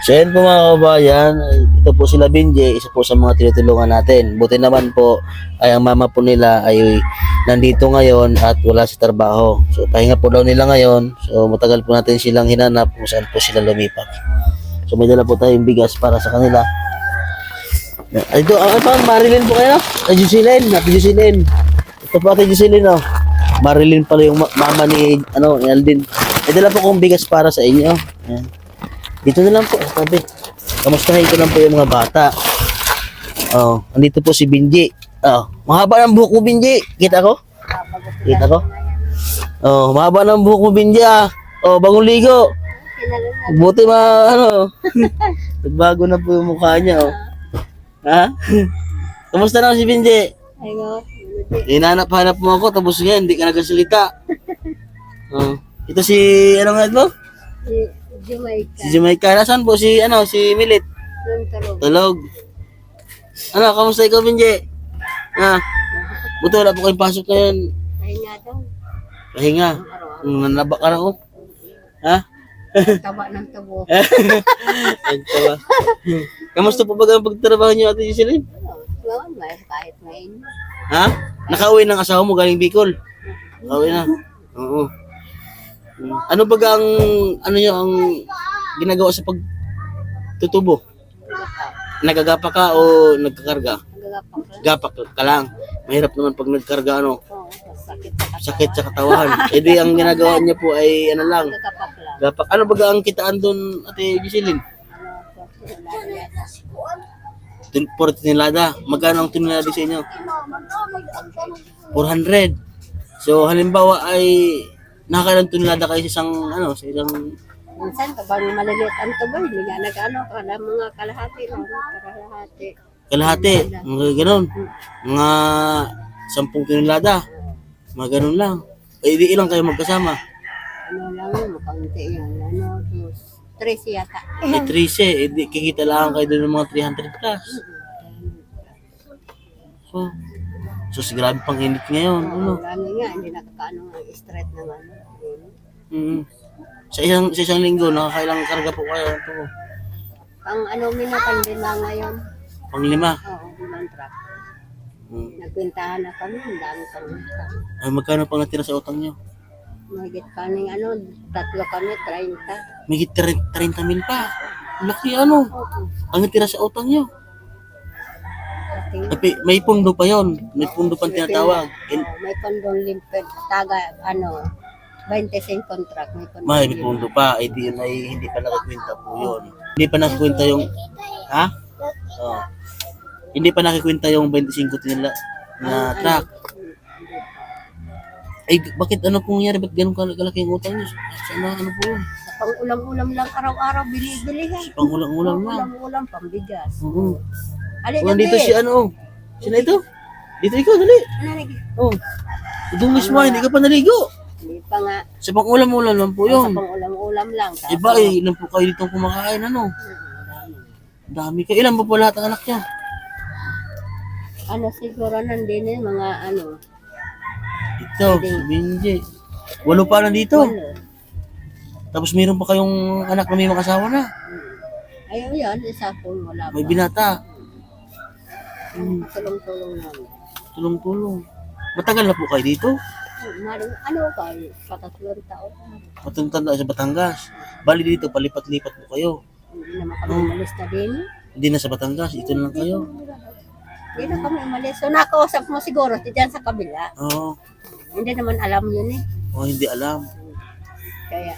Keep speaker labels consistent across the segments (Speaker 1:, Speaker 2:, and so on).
Speaker 1: So yun po mga kabayan, ito po sila Binje, isa po sa mga tinutulungan natin. Buti naman po ay ang mama po nila ay nandito ngayon at wala sa trabaho. So pahinga po daw nila ngayon. So matagal po natin silang hinanap kung saan po sila lumipat. So may dala po tayong bigas para sa kanila. Ay, ito, parang Marilyn po kayo? Ay, Jocelyn, Ate Jocelyn. Ito po Ate Jocelyn, oh. Marilyn pala yung mama ni, ni Aldin. May dala po kong bigas para sa inyo. Ayan. Dito na lang po, sa tabi. Kamustahin ko lang po yung mga bata. Oh, andito po si Binji. Oh, mahaba ng buhok mo, Binji. Kita ko? Kita ko? Oh, mahaba ng buhok mo, Binji, ah. Oh, bagong ligo. Buti nagbago na po yung mukha niya, oh. Ha? Kamusta na si Binji?
Speaker 2: Ayun.
Speaker 1: Hinanap-hanap mo ako, tapos ngayon, hindi ka nagkasalita. Oh. Ito si, ano nga ito?
Speaker 2: Jamaica.
Speaker 1: Si Jamaica. Nasaan po si Milit?
Speaker 2: Tulog.
Speaker 1: Tulog. Ano, kamusta ikaw, Binji? Ha? Buti wala po kayong pasok ngayon.
Speaker 2: Pahinga daw.
Speaker 1: Pahinga. Nanaba ka na ko. Ha?
Speaker 2: Taba ng tubo.
Speaker 1: Nagtawa. Kamusta po ba ang pagtrabaho niyo, Ate Jocelyn?
Speaker 2: Ngayon, kahit may
Speaker 1: Ha? Nakauwi ng asawa mo galing Bicol? Nakauwi na. Oo. Ano ba ang ginagawa sa pagtutubo? Nagagapa ka o nagkakarga?
Speaker 2: nagagapak lang.
Speaker 1: Gapak ka lang. Mahirap naman pag nagkarga,
Speaker 2: Oo, sakit sa katawan.
Speaker 1: sakit sa katawan. E di ang ginagawa niya po ay
Speaker 2: Nagagapak lang.
Speaker 1: gapak. Ano ba ang kitaan doon, Ate Jocelyn? For tinilada. Magkano ang tinilada sa inyo? 400. So halimbawa ay nakakailang tinilada kayo sa isang
Speaker 2: Minsan, kapag maliliit ang tubo, hindi nga kada mga kalahati lang. Kalahati.
Speaker 1: kalahati, mga ganun. Mga 10 tinilada. Mga ganun lang. Eh di ilang kayo magkasama?
Speaker 2: Ano lang yun, makaunti yun. 3 yata.
Speaker 1: Eh 13, eh di kikita lang kayo doon ng mga 300 plus. So grabe pang init ngayon. Ano?
Speaker 2: Marami nga, hindi nakakaano nga, straight naman.
Speaker 1: Mm. Sa isang linggo, nakakailang karga po kayo. Ito.
Speaker 2: Ang minatan din na ngayon.
Speaker 1: Pang 5.
Speaker 2: Oo, 5 truck.
Speaker 1: Mm.
Speaker 2: Nagkwintahan na kami, ang dami pang utang.
Speaker 1: Ay, magkano pang natira sa utang nyo?
Speaker 2: Mahigit kaming 3 kami, 30.
Speaker 1: May 30 mil pa. Laki ano.
Speaker 2: Oo.
Speaker 1: Ang natira sa utang nyo.
Speaker 2: Dating,
Speaker 1: May pundo pa yon. May pundo pang tinatawag.
Speaker 2: may kondong limpid, 25 contract, may kondong
Speaker 1: May pundo pa. Eh di yun ay hindi pa nakakwenta po yun. Hindi pa nakakwenta yung... Ha? Oh. Hindi pa nakakwenta yung 25 nila na truck. Ay, bakit ano pong nangyari? Ba't ganun kalaki yung utang nyo? Sana ano po yun?
Speaker 2: Sa pang-ulam-ulam lang araw-araw, bili-bilihan.
Speaker 1: Pangulang-ulam lang.
Speaker 2: Ulam-ulam, pambigas.
Speaker 1: Oo.
Speaker 2: Alin
Speaker 1: Oh, dito si Sino ito? Dito ikaw, dali. Oh. Ito mismo, hindi ka pa naligo.
Speaker 2: Hindi pa nga.
Speaker 1: Sa pang-ulam-ulam lang po
Speaker 2: Sa
Speaker 1: yun.
Speaker 2: pang-ulam-ulam lang.
Speaker 1: Iba eh, ilan po kayo dito kumakain, ano? Dami kayo. Ilan po po lahat ang anak niya?
Speaker 2: Siguro nandun yung mga
Speaker 1: Ito, si Binji. 8 pa nandito. Tapos meron pa kayong anak na may makasawa na.
Speaker 2: Ayaw yan, isa po wala pa.
Speaker 1: May binata.
Speaker 2: Tulong-tulong namin.
Speaker 1: Tulong-tulong. Matagal na po kayo dito?
Speaker 2: Patatlong taon.
Speaker 1: Matutanda sa Batangas. Bali dito, palipat-lipat po kayo.
Speaker 2: Hindi naman kami umalis na din.
Speaker 1: Hindi na sa Batangas, ito na lang kayo.
Speaker 2: Hindi na kami umalis. So nakausap mo siguro dyan sa kabila.
Speaker 1: Oo.
Speaker 2: Hindi naman alam yun eh.
Speaker 1: Hindi alam.
Speaker 2: Kaya,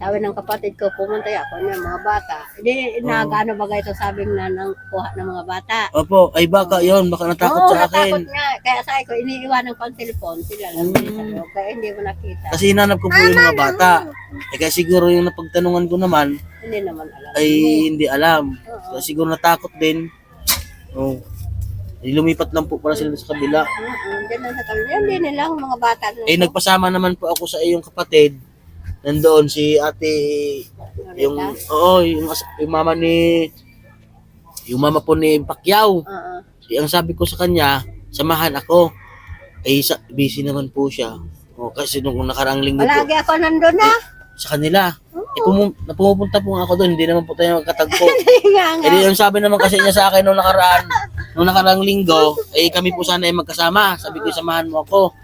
Speaker 2: sabi ng kapatid ko, pumunta ako ng mga bata. Hindi, nagano ba ito sabing na ng kuha ng mga bata.
Speaker 1: Opo, ay baka yon, baka natakot sa
Speaker 2: natakot
Speaker 1: akin.
Speaker 2: nga. Kaya sabi ko, iniiwanan ko ang cellphone. Sila lang sa loob. Kaya hindi mo nakita.
Speaker 1: Kasi hinanap ko po yung mga bata. Eh kaya siguro yung napagtanungan ko naman,
Speaker 2: Hindi naman alam.
Speaker 1: ay hindi alam. Kaya siguro natakot din. Oh. Ay, lumipat lang po para sila sa kabila.
Speaker 2: Diyan lang sa kabila. Hindi nilang mga bata.
Speaker 1: Eh nagpasama naman po ako sa iyong kapatid. Nandoon si ate, yung mama po ni Pacquiao. Ang sabi ko sa kanya, samahan ako. Ay busy naman po siya. Kasi nung nakarang linggo po,
Speaker 2: Palagi ako nandun na.
Speaker 1: sa kanila. pumupunta po nga ako doon, hindi naman po tayo magkatagpo.
Speaker 2: Nga nga.
Speaker 1: Eh, yung sabi naman kasi niya sa akin nung nakaraang linggo, kami po sana ay magkasama. Sabi ko, samahan mo ako.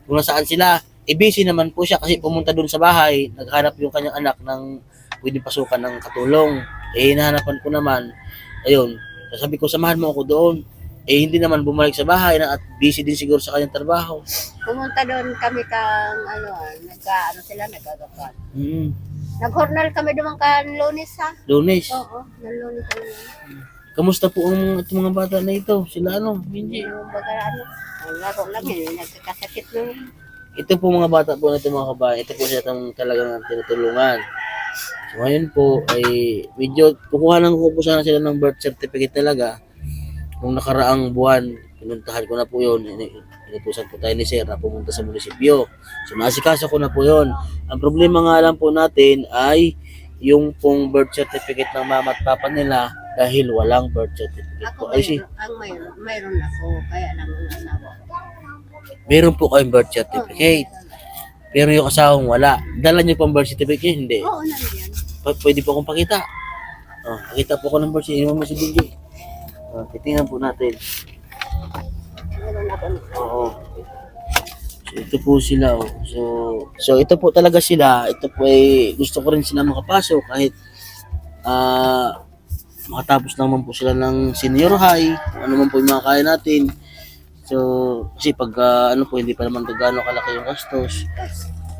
Speaker 1: Kung nasaan sila. Busy naman po siya kasi pumunta doon sa bahay, naghanap yung kanyang anak ng pwedeng pasukan ng katulong. Hinahanapan ko naman, ayun, sabi ko, samahan mo ako doon. Hindi naman bumalik sa bahay at busy din siguro sa kanyang trabaho.
Speaker 2: Pumunta doon kami nagkagapan.
Speaker 1: Mm.
Speaker 2: Nag-hornal kami doon Lunes ha.
Speaker 1: Lunes.
Speaker 2: Oo, ng Lunes kami.
Speaker 1: Kamusta po itong mga bata na ito? Sila Benji?
Speaker 2: Yung baga ang laro lang yun, nagkakasakit nun.
Speaker 1: Ito po mga bata po na ito mga kabayan, ito po siya talagang tinutulungan. So ngayon po ay medyo kukuha lang ko po sana sila ng birth certificate talaga. Nung nakaraang buwan, pinuntahan ko na po yun. Inutusan po tayo ni Sir na pumunta sa munisipyo. So naasikaso ko na po yun. Ang problema nga lang po natin ay yung pong birth certificate ng mama at papa nila dahil walang birth certificate po.
Speaker 2: Ako mayroon ako, kaya lang ang asawa.
Speaker 1: Meron po kayong birth certificate. Pero yung asawang wala. Dala niyo pang birth certificate? Hindi.
Speaker 2: Oo, nandiyan.
Speaker 1: Pwede po akong pakita. Pakita po ko ng birth certificate. Iwan mo si Benji. Titingnan po natin.
Speaker 2: Meron ako.
Speaker 1: Oo. So, ito po sila. So ito po talaga sila. Ito po ay gusto ko rin sila makapasok kahit makatapos naman po sila ng senior high. Ano man po yung mga kaya natin. So, kasi pag hindi pa naman gaano kalaki yung gastos.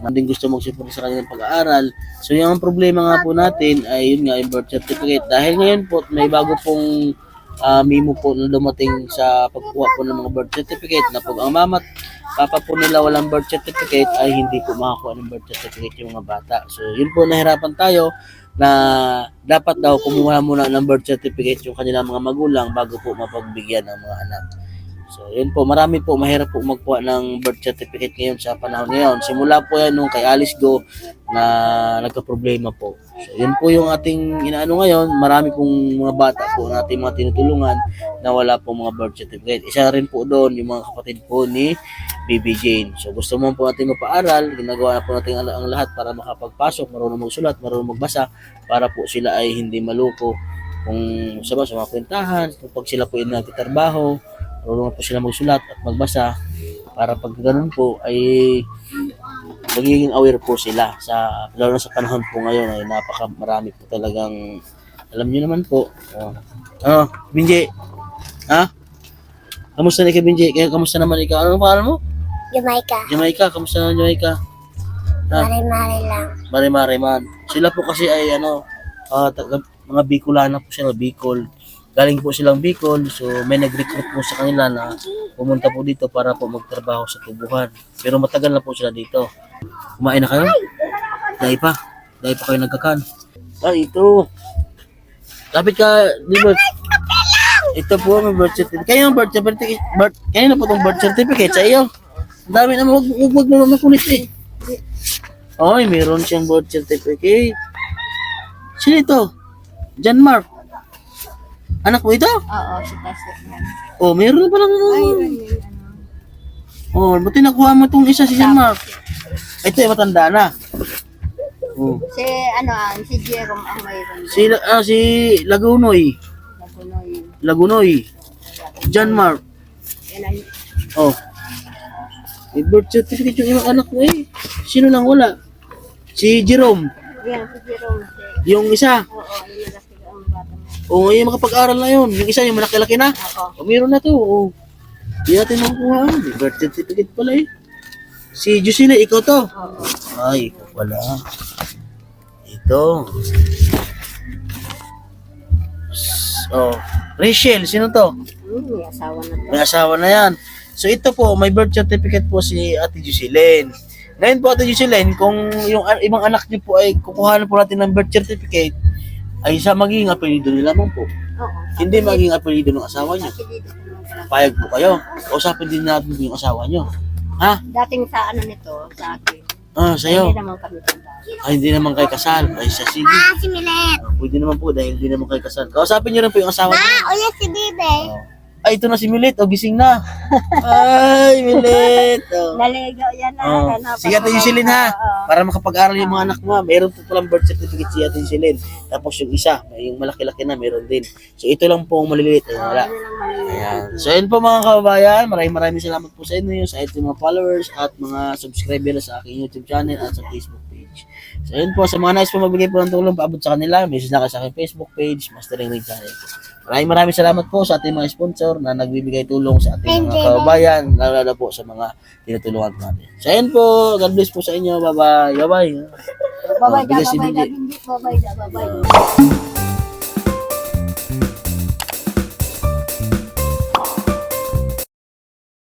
Speaker 1: Manding gusto magsipon sa kanilang pag-aaral. So, yung problema nga po natin ay yun nga yung birth certificate. Dahil ngayon po may bago pong memo po na dumating sa pagkuha po ng mga birth certificate na pag ang mama at papa po nila walang birth certificate ay hindi po makakuha ng birth certificate yung mga bata. So, yun po nahirapan tayo na dapat daw kumuha muna ng birth certificate yung kanilang mga magulang bago po mapagbigyan ng mga anak. So, yun po, marami po, mahirap po magkuha ng birth certificate ngayon sa panahon ngayon. Simula po yan nung kay Alice Go na nagka-problema po. So, yun po yung ating inaano ngayon. Marami pong mga bata po na ating mga tinutulungan na wala po mga birth certificate. Isa rin po doon yung mga kapatid po ni Baby Jane. So, gusto mo po natin mapaaral. Ginagawa na po natin ang lahat para makapagpasok, marunong magsulat, marunong magbasa, para po sila ay hindi maluko kung sa mga kwentahan, kung pag sila po ay nagtatrabaho, marunong po sila magsulat at magbasa para pag ganun po ay magiging aware po sila lalo na sa panahon po ngayon ay marami po talagang alam niyo naman po. Benji, kamusta na ikaw Benji? Kamusta naman ikaw? Anong pangalan mo? Jamaica, kamusta naman Jamaica?
Speaker 3: Mare-mare lang.
Speaker 1: Mare-mare man. Sila po kasi ay mga Bicolana po sila, Bicol. Galing po silang Bicol, so may nag-recruit po sa kanila na pumunta po dito para po magtrabaho sa tubuhan. Pero matagal na po sila dito. Kumain na kayo? Dahil pa kayo nagkakan. Ito. Lapit ka, di ba? Ito po ang birth certificate. Kayo ang birth certificate. Kayo na po itong birth certificate sa iyo. Ang dami na huwag mo makulit eh. Oy, meron siyang birth certificate. Sino ito? John Mark. Anak mo ito?
Speaker 2: Oo, si Pastor yan.
Speaker 1: Meron pa lang. Buti nakuha mo itong isa si John Mark. Ito ay matanda na.
Speaker 2: Si Jerome ang mayroon.
Speaker 1: Si Lagunoy. Lagunoy. John Mark.
Speaker 2: Yan
Speaker 1: May birth certificate yung ibang anak mo eh. Sino lang wala? Si Jerome.
Speaker 2: Yan, si Jerome.
Speaker 1: Yung isa.
Speaker 2: Oo, yung nagasiga ang bata mo.
Speaker 1: Yung makapag-aral na yun. Yung isa, yung malaki-laki na. Meron na to. Hindi natin makukuha. May birth certificate pala eh. Si Jusina, ikaw to?
Speaker 2: Oo.
Speaker 1: Ay, ikaw pala. Ito. Rachel, sino to?
Speaker 2: May asawa na to.
Speaker 1: May asawa na yan. So ito po, may birth certificate po si Ate Jocelyn. Ngayon po Ate Jocelyn, kung yung ibang anak niyo po ay kukuhanan po natin ng birth certificate, ay sa magiging apelido nila mo po.
Speaker 2: Oo.
Speaker 1: Hindi magiging apelido ng asawa niyo. Payag po kayo. Usapin din natin yung asawa niyo. Ha?
Speaker 2: Dating sa nito, sa akin.
Speaker 1: Sa'yo.
Speaker 2: Hindi naman kami tanda.
Speaker 1: Hindi naman kayo kasal. Ay, sige.
Speaker 3: Si Milet.
Speaker 1: Pwede naman po dahil hindi naman kayo kasal. Kausapin niyo rin po yung asawa niyo.
Speaker 3: Uya si Bibe.
Speaker 1: Ay, ito na si Milet. O, gising na. Ay, Milet. O.
Speaker 2: Naligo yan na.
Speaker 1: Oh. Sige, Ate Yusilin ha. Para makapag-aral yung mga anak mo. Meron po palang birth certificate si Ate Yusilin. Tapos yung isa, yung malaki-laki na, meron din. So, ito lang po ang maliliit. Ayan, wala. Ayan. So, yun po mga kababayan. Maraming salamat po sa inyo, sa ating mga followers at mga subscriber sa aking YouTube channel at sa Facebook page. So, yun po. Sa mga nais po magbigay po ng tulong, paabot sa kanila, message na kayo sa aking Facebook page, Mastering Ring Channel po. Maraming salamat po sa ating mga sponsor na nagbibigay tulong sa ating mga kababayan, lalo na po sa mga tinutulungan natin. So, ayun po. God bless po sa inyo. Bye-bye. Bye-bye.
Speaker 2: Bye-bye,
Speaker 1: Bilis si
Speaker 2: bye-bye,
Speaker 1: DJ.
Speaker 2: bye-bye, bye-bye.